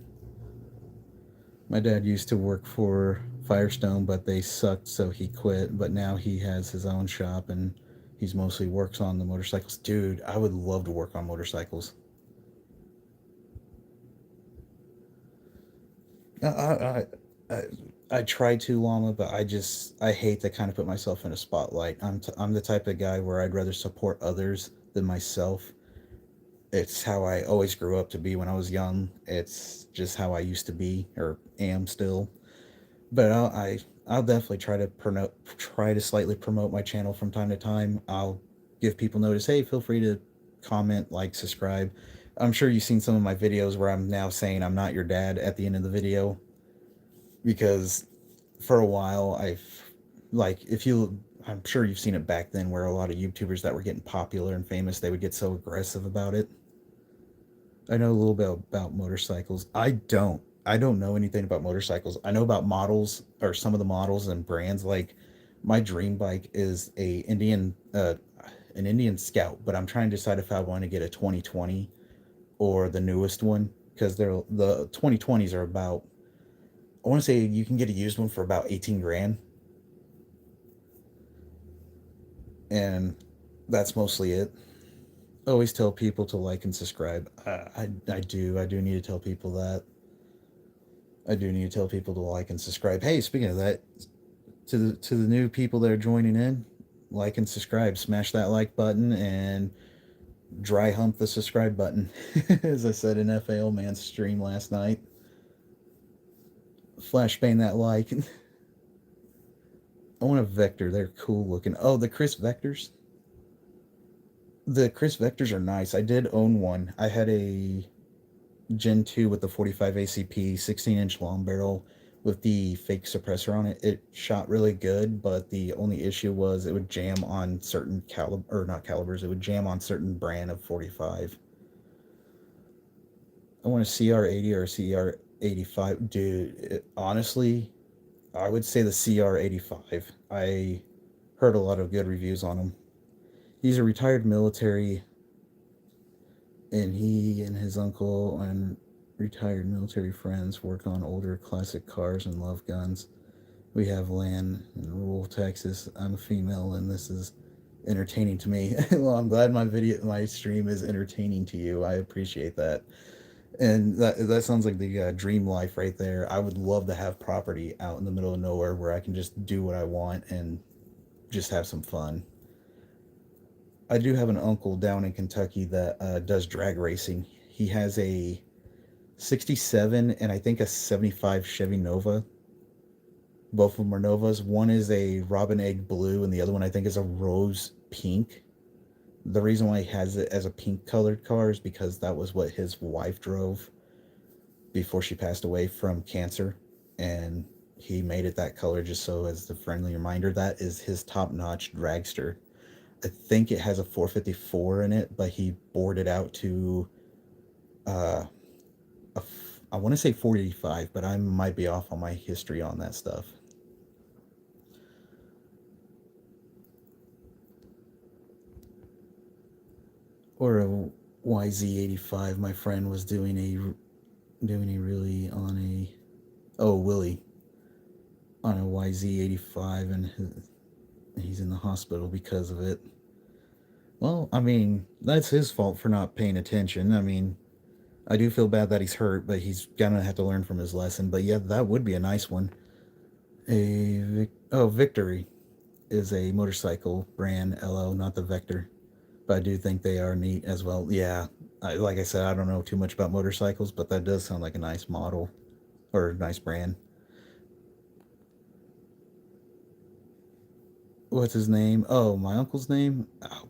My dad used to work for Firestone, but they sucked, so he quit. But now he has his own shop, and he's mostly works on the motorcycles. Dude, I would love to work on motorcycles. I I, I, I try to, Llama, but I hate to kind of put myself in a spotlight. I'm the type of guy where I'd rather support others than myself. It's how I always grew up to be when I was young. It's just how I used to be or am still. But I'll definitely try to slightly promote my channel from time to time. I'll give people notice. Hey, feel free to comment, like, subscribe. I'm sure you've seen some of my videos where I'm now saying I'm not your dad at the end of the video, because for a while like if you I'm sure you've seen it back then where a lot of YouTubers that were getting popular and famous, they would get so aggressive about it. I know a little bit about motorcycles. I don't. I don't know anything about motorcycles. I know about models or some of the models and brands. Like my dream bike is an Indian Scout, but I'm trying to decide if I want to get a 2020 or the newest one because the 2020s are about, I want to say you can get a used one for about 18 grand, and that's mostly it. I always tell people to like and subscribe. I do need to tell people that. I do need to tell people to like and subscribe. Hey, speaking of that, to the new people that are joining in, like and subscribe. Smash that like button and dry hump the subscribe button. As I said in FAO Man's stream last night. Flashbang that like. I want a Vector. They're cool looking. Oh, the Chris Vectors. The Chris Vectors are nice. I did own one. I had a Gen 2 with the 45 ACP, 16-inch long barrel with the fake suppressor on it. It shot really good, but the only issue was it would jam on certain or not calibers, it would jam on certain brand of 45. I want a CR80 or a CR85. Dude, honestly, I would say the CR85. I heard a lot of good reviews on him. He's a retired military, and he and his uncle and retired military friends work on older classic cars and love guns. We have land in rural Texas. I'm a female, and this is entertaining to me. Well, I'm glad my stream is entertaining to you. I appreciate that. And that sounds like the dream life right there. I would love to have property out in the middle of nowhere where I can just do what I want and just have some fun. I do have an uncle down in Kentucky that does drag racing. He has a 67 and I think a 75 Chevy Nova. Both of them are Novas. One is a robin egg blue, and the other one I think is a rose pink. The reason why he has it as a pink colored car is because that was what his wife drove before she passed away from cancer. And he made it that color just so as the friendly reminder. That is his top notch dragster. I think it has a 454 in it, but he bored it out to uh, I want to say 485, but I might be off on my history on that stuff. Or a YZ85. My friend was doing a really on a Willie on a YZ85, and he's in the hospital because of it. Well, I mean, that's his fault for not paying attention. I mean, I do feel bad that he's hurt, but he's gonna have to learn from his lesson. But yeah, that would be a nice one. Victory is a motorcycle brand, LO, not the Vector. But I do think they are neat as well. Yeah, like I said, I don't know too much about motorcycles, but that does sound like a nice model or a nice brand. What's his name? Oh, my uncle's name? Oh,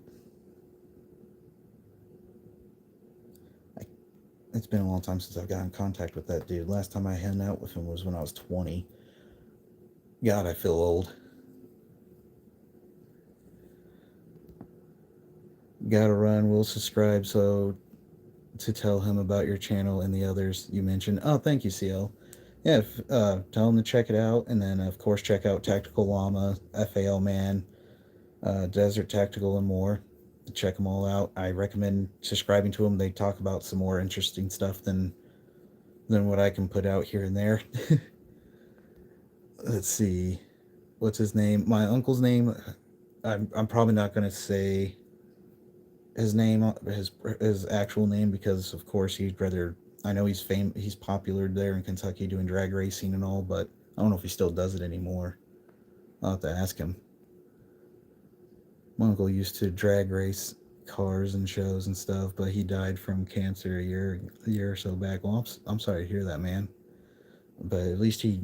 it's been a long time since I've got in contact with that dude. Last time I hung out with him was when I was 20. God, I feel old. Gotta run. Will subscribe so to tell him about your channel and the others you mentioned. Oh, thank you, CL. Yeah, tell him to check it out, and then of course check out Tactical Llama, FAL Man, Desert Tactical, and more. Check them all out. I recommend subscribing to them. They talk about some more interesting stuff than what I can put out here and there. Let's see, what's his name? My uncle's name. I'm probably not gonna say his name, his actual name, because of course he'd rather. I know he's popular there in Kentucky doing drag racing and all, but I don't know if he still does it anymore. I'll have to ask him. My uncle used to drag race cars and shows and stuff, but he died from cancer a year or so back. Well, I'm sorry to hear that, man. But at least at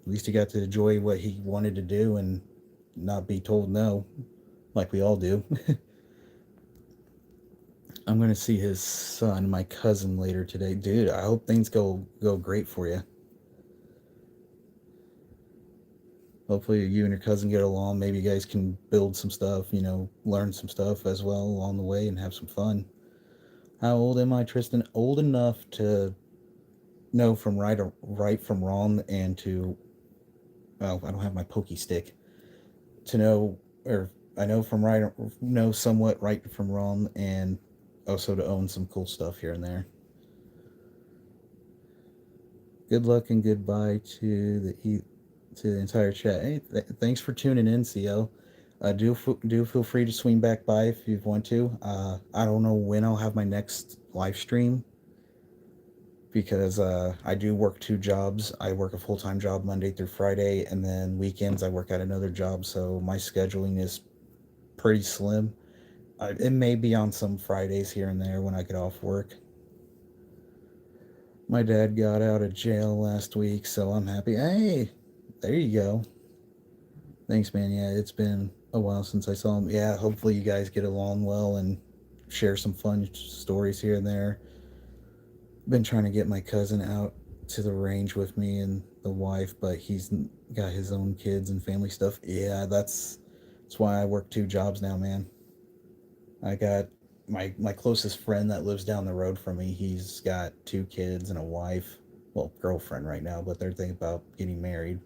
least he got to enjoy what he wanted to do and not be told no, like we all do. I'm gonna see his son, my cousin, later today, dude. I hope things go great for you. Hopefully, you and your cousin get along. Maybe you guys can build some stuff, learn some stuff as well along the way and have some fun. How old am I, Tristan? Old enough to know from right from wrong, and to, well, I don't have my pokey stick to know, or I know from right, know somewhat right from wrong, and also to own some cool stuff here and there. Good luck and goodbye to the entire chat. Hey, thanks for tuning in, CL. Do feel free to swing back by if you want to. I don't know when I'll have my next live stream, because I do work two jobs. I work a full time job Monday through Friday, and then weekends I work at another job. So my scheduling is pretty slim. It may be on some Fridays here and there when I get off work. My dad got out of jail last week, so I'm happy. Hey, there you go. Thanks, man. Yeah, it's been a while since I saw him. Yeah, hopefully you guys get along well and share some fun stories here and there. Been trying to get my cousin out to the range with me and the wife, but he's got his own kids and family stuff. Yeah, that's why I work two jobs now, man. I got my closest friend that lives down the road from me. He's got two kids and a wife, well, girlfriend right now, but they're thinking about getting married.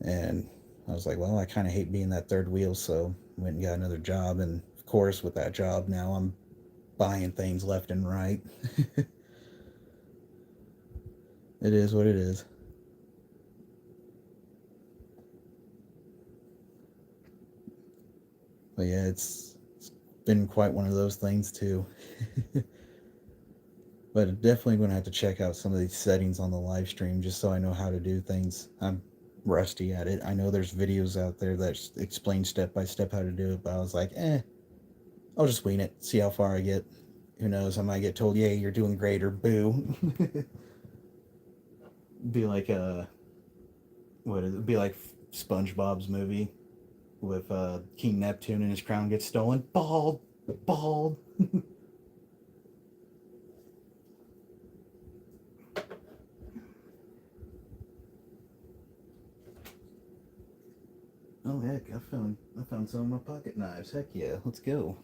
And I was like, well, I kind of hate being that third wheel, so went and got another job. And of course, with that job now, I'm buying things left and right. It is what it is. But yeah, it's been quite one of those things too. But definitely going to have to check out some of these settings on the live stream just so I know how to do things. I'm rusty at it. I know there's videos out there that explain step by step how to do it, but I was like, I'll just wing it, see how far I get. Who knows? I might get told, "Yay, you're doing great," or "Boo." Be like what is it? Be like SpongeBob's movie with King Neptune and his crown gets stolen. Bald, bald. Oh heck, I found some of my pocket knives. Heck yeah, let's go.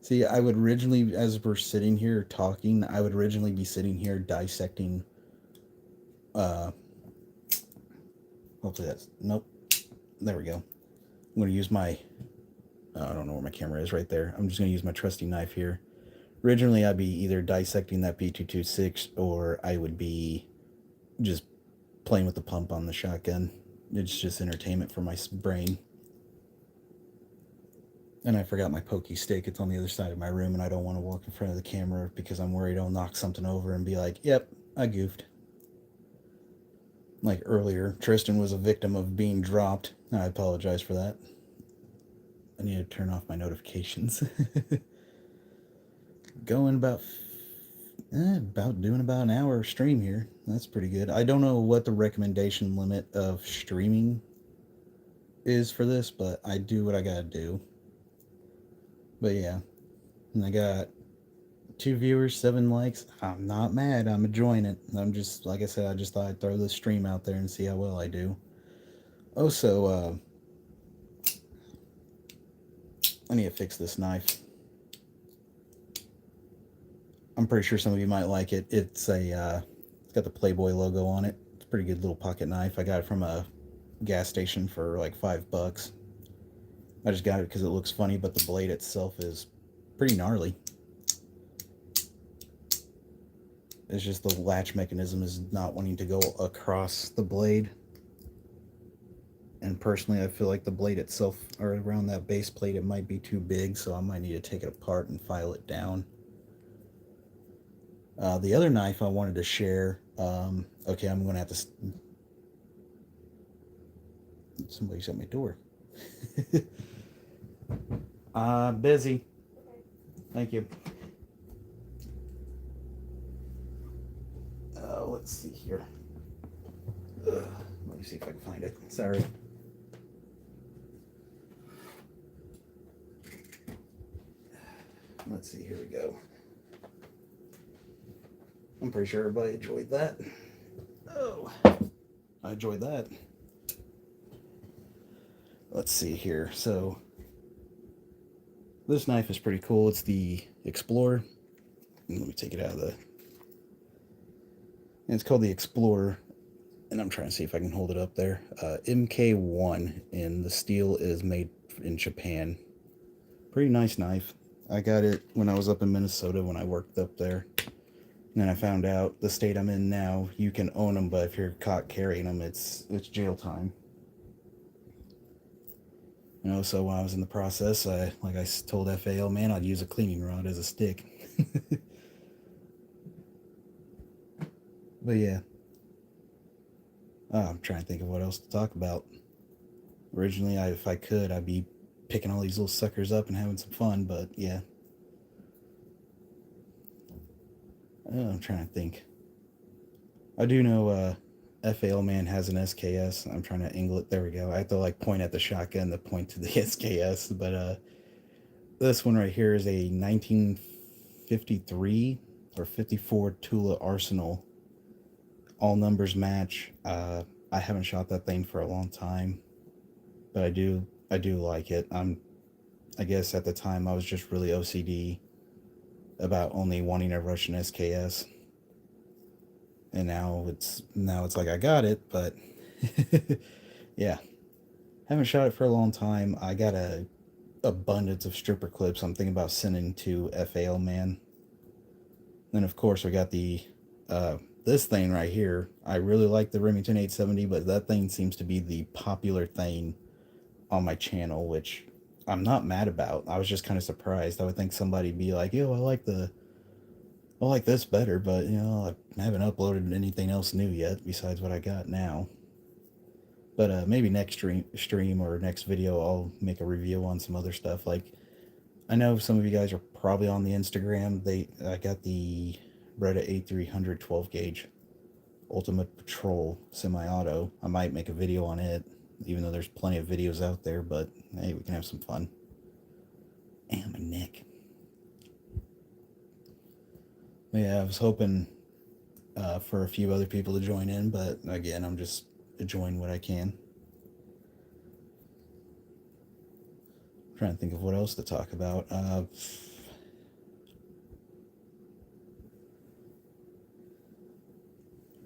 See, I would originally, as we're sitting here talking, I would originally be sitting here dissecting. Uh, hopefully that's nope. There we go. I'm gonna use my. I don't know where my camera is. Right there. I'm just gonna use my trusty knife here. Originally, I'd be either dissecting that P226 or I would be just playing with the pump on the shotgun. It's just entertainment for my brain. And I forgot my pokey stick. It's on the other side of my room, and I don't want to walk in front of the camera because I'm worried I'll knock something over and be like, yep, I goofed. Like earlier, Tristan was a victim of being dropped. I apologize for that. I need to turn off my notifications. Going about doing about an hour stream here. That's pretty good. I don't know what the recommendation limit of streaming is for this, but I do what I gotta do. But yeah, and I got 2 viewers, 7 likes. I'm not mad. I'm enjoying it. I'm just, like I said, I just thought I'd throw this stream out there and see how well I do. Also, I need to fix this knife. I'm pretty sure some of you might like it. It's got the Playboy logo on it. It's a pretty good little pocket knife. I got it from a gas station for like $5. I just got it because it looks funny, but the blade itself is pretty gnarly. It's just the latch mechanism is not wanting to go across the blade. And personally, I feel like the blade itself, or around that base plate, it might be too big, so I might need to take it apart and file it down. The other knife I wanted to share, okay, I'm going to have to... Somebody's at my door. Busy. Thank you. Let's see here. Let me see if I can find it. Sorry. Let's see. Here we go. I'm pretty sure everybody enjoyed that. Oh, I enjoyed that. Let's see here. So this knife is pretty cool. It's the Explorer. Let me take it out of the. And it's called the Explorer, and I'm trying to see if I can hold it up there. MK1, and the steel is made in Japan. Pretty nice knife. I got it when I was up in Minnesota when I worked up there. And then I found out the state I'm in now, you can own them, but if you're caught carrying them, it's jail time. So when I was in the process, like I told FAL, man, I'd use a cleaning rod as a stick. But yeah, I'm trying to think of what else to talk about. Originally, if I could, I'd be picking all these little suckers up and having some fun, but yeah. I'm trying to think. I do know FAL man has an SKS. I'm trying to angle it. There we go. I have to like point at the shotgun to point to the SKS, but this one right here is a 1953 or 54 Tula Arsenal. All numbers match. I haven't shot that thing for a long time, but I do like it. I guess at the time I was just really OCD about only wanting a Russian SKS, and now it's like I got it, but yeah, haven't shot it for a long time. I got a abundance of stripper clips I'm thinking about sending to FAL man. Then of course we got the this thing right here. I really like the Remington 870, but that thing seems to be the popular thing on my channel, which I'm not mad about. I was just kind of surprised. I would think somebody'd be like, "Yo, I like this better," but I haven't uploaded anything else new yet besides what I got now. But maybe next stream or next video, I'll make a review on some other stuff. Like, I know some of you guys are probably on the Instagram. I got the Beretta A300 12 gauge Ultimate Patrol semi-auto. I might make a video on it, even though there's plenty of videos out there. But hey, we can have some fun. And my neck. Yeah, I was hoping for a few other people to join in, but again, I'm just enjoying what I can. Trying to think of what else to talk about.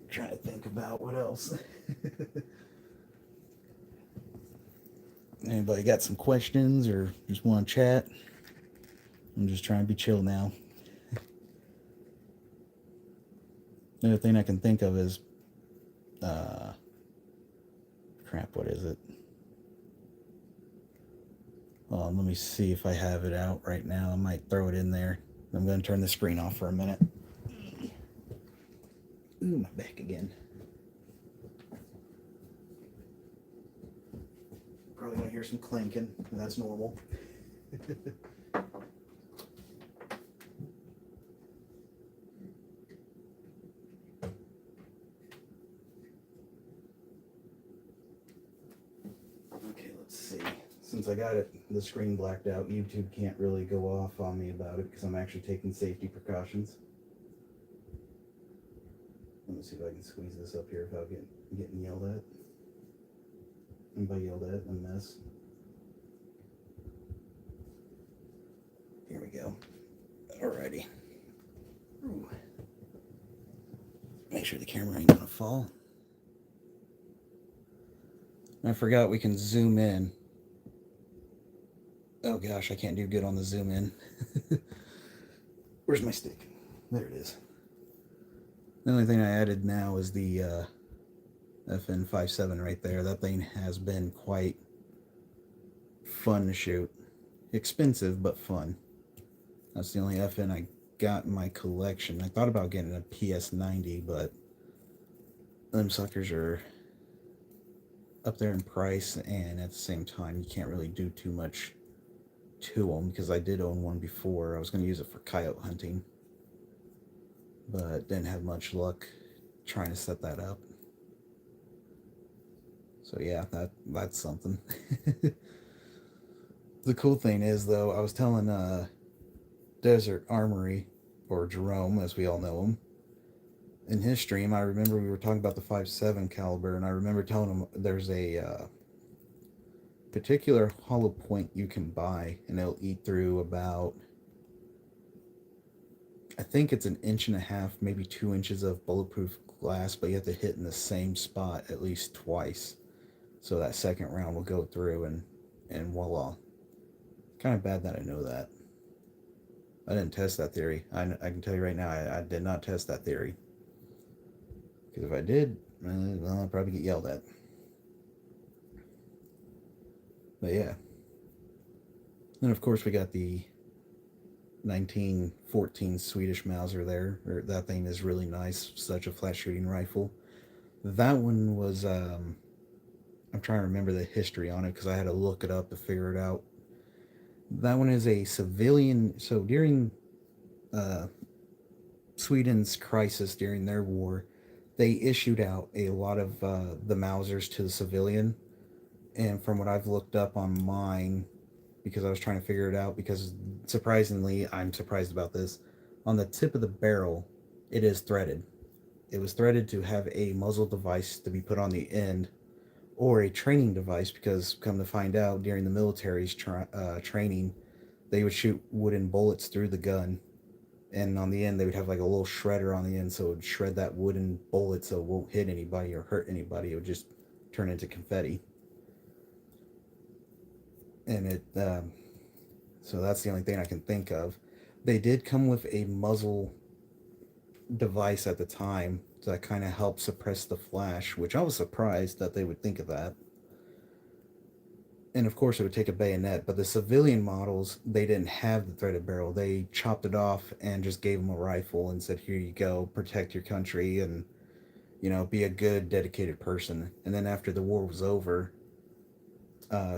Trying to think about what else. Anybody got some questions or just want to chat? I'm just trying to be chill now. The other thing I can think of is, crap, what is it? Let me see if I have it out right now. I might throw it in there. I'm going to turn the screen off for a minute. Ooh, my back again. Probably going to hear some clanking. That's normal. Okay, let's see. Since I got the screen blacked out, YouTube can't really go off on me about it because I'm actually taking safety precautions. Let me see if I can squeeze this up here without getting yelled at. And by yelled at, a mess. Here we go. Alrighty. Ooh. Make sure the camera ain't gonna fall. I forgot we can zoom in. Oh gosh, I can't do good on the zoom in. Where's my stick? There it is. The only thing I added now is the FN57 right there. That thing has been quite fun to shoot. Expensive, but fun. That's the only FN I got in my collection. I thought about getting a PS90, but them suckers are up there in price, and at the same time, you can't really do too much to them because I did own one before. I was going to use it for coyote hunting, but didn't have much luck trying to set that up. So yeah, that's something. The cool thing is, though, I was telling Desert Armory, or Jerome, as we all know him, in his stream, I remember we were talking about the 5.7 caliber, and I remember telling him there's a particular hollow point you can buy, and it'll eat through about I think it's an inch and a half, maybe 2 inches of bulletproof glass, but you have to hit in the same spot at least twice. So that second round will go through and voila. Kind of bad that I know that. I didn't test that theory. I can tell you right now, I did not test that theory. Because if I did, well, I'd probably get yelled at. But yeah. Then, of course, we got the 1914 Swedish Mauser there. That thing is really nice. Such a flat shooting rifle. That one was, I'm trying to remember the history on it because I had to look it up to figure it out. That one is a civilian. So during uh, Sweden's crisis during their war, they issued out a lot of the Mausers to the civilian. And from what I've looked up on mine, because I was trying to figure it out, because surprisingly, I'm surprised about this, on the tip of the barrel, it is threaded. It was threaded to have a muzzle device to be put on the end, or a training device, because come to find out, during the military's training, they would shoot wooden bullets through the gun, and on the end they would have like a little shredder on the end, so it would shred that wooden bullet so it won't hit anybody or hurt anybody. It would just turn into confetti. And so that's the only thing I can think of. They did come with a muzzle device at the time that kind of helped suppress the flash, which I was surprised that they would think of that. And of course, it would take a bayonet, but the civilian models, they didn't have the threaded barrel. They chopped it off and just gave them a rifle and said, "Here you go, protect your country and, be a good, dedicated person." And then after the war was over,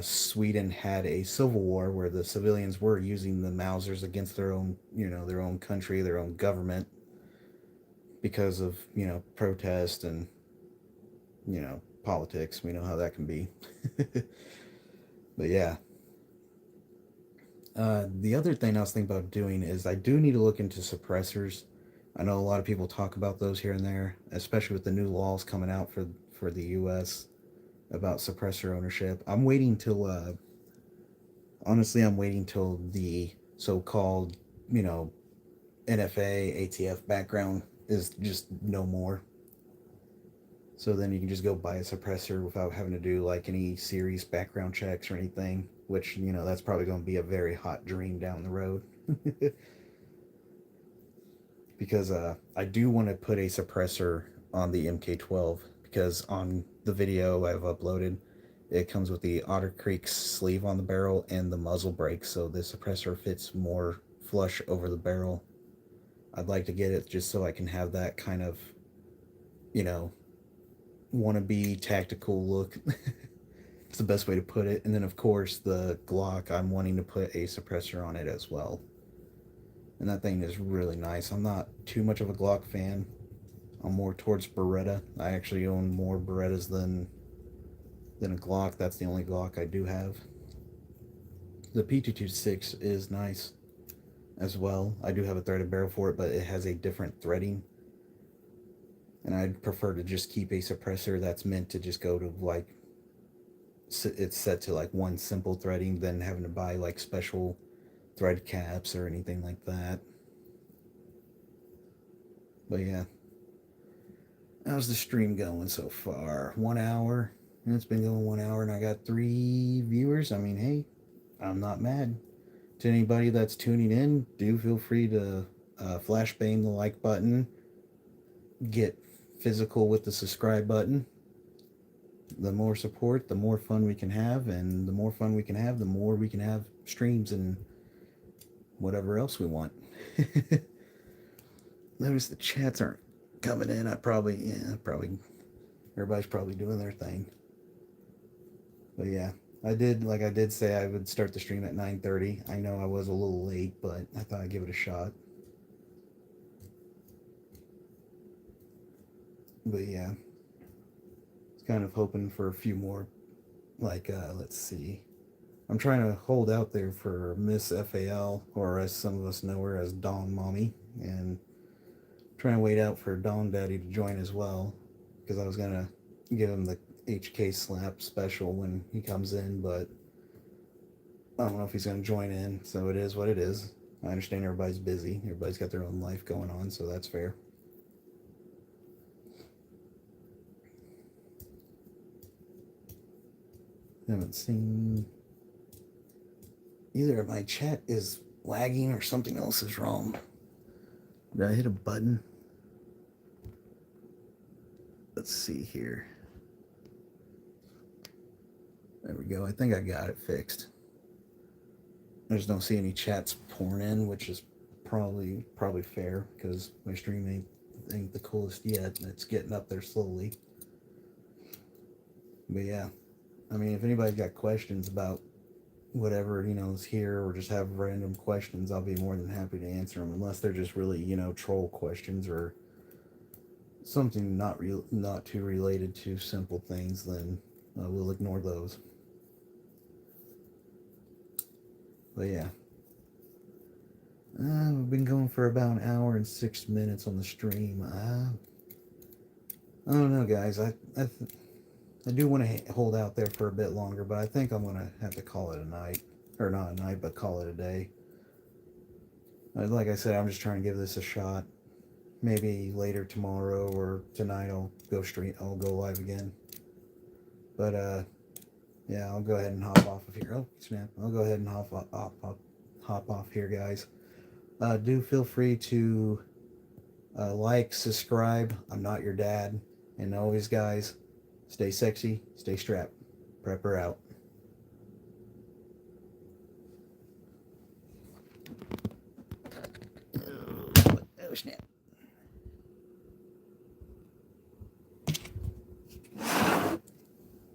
Sweden had a civil war where the civilians were using the Mausers against their own, their own country, their own government, because of protest and politics. We know how that can be. But yeah, the other thing I was thinking about doing is I do need to look into suppressors. I know a lot of people talk about those here and there, especially with the new laws coming out for the U.S. about suppressor ownership. I'm waiting till honestly, I'm waiting till the so-called, you know, NFA, ATF background is just no more. So then you can just go buy a suppressor without having to do like any serious background checks or anything, which, that's probably going to be a very hot dream down the road. Because I do want to put a suppressor on the MK12 because on the video I've uploaded, it comes with the Otter Creek sleeve on the barrel and the muzzle brake, so the suppressor fits more flush over the barrel. I'd like to get it just so I can have that kind of, you know, wannabe tactical look. It's the best way to put it. And then, of course, the Glock, I'm wanting to put a suppressor on it as well. And that thing is really nice. I'm not too much of a Glock fan. I'm more towards Beretta. I actually own more Berettas than a Glock. That's the only Glock I do have. The P226 is nice as well. I do have a threaded barrel for it, but it has a different threading. And I'd prefer to just keep a suppressor that's meant to just go to like, it's set to like one simple threading than having to buy like special thread caps or anything like that. But yeah, how's the stream going so far? 1 hour. It's been going 1 hour and I got 3 viewers. I mean, hey, I'm not mad. To anybody that's tuning in, do feel free to flashbang the like button, get physical with the subscribe button. The more support, the more fun we can have, and the more fun we can have, the more we can have streams and whatever else we want. Notice the chats aren't coming in. Everybody's probably doing their thing. But yeah, I did say I would start the stream at 9:30. I know I was a little late, but I thought I'd give it a shot. But yeah, kind of hoping for a few more, like, let's see. I'm trying to hold out there for Miss FAL, or as some of us know her as Dawn Mommy, and trying to wait out for Dawn Daddy to join as well, because I was going to give him the HK slap special when he comes in, but I don't know if he's going to join in, so it is what it is. I understand everybody's busy. Everybody's got their own life going on, so that's fair. Haven't seen either my chat is lagging or something else is wrong. Did I hit a button? Let's see here. There we go. I think I got it fixed. I just don't see any chats pouring in, which is probably fair because my stream ain't the coolest yet, and it's getting up there slowly. But yeah, I mean, if anybody's got questions about whatever, is here, or just have random questions, I'll be more than happy to answer them, unless they're just really, troll questions or something not too related to simple things, then we'll ignore those. But yeah, we've been going for about an hour and 6 minutes on the stream. I don't know, guys. I do want to hold out there for a bit longer, but I think I'm going to have to call it a night. Or not a night, but call it a day. Like I said, I'm just trying to give this a shot. Maybe later tomorrow or tonight I'll go live again. But yeah, I'll go ahead and hop off of here. Oh, snap. I'll go ahead and hop off here, guys. Do feel free to like, subscribe. I'm not your dad. And always, guys, stay sexy, stay strapped. Prepper out. Oh, snap.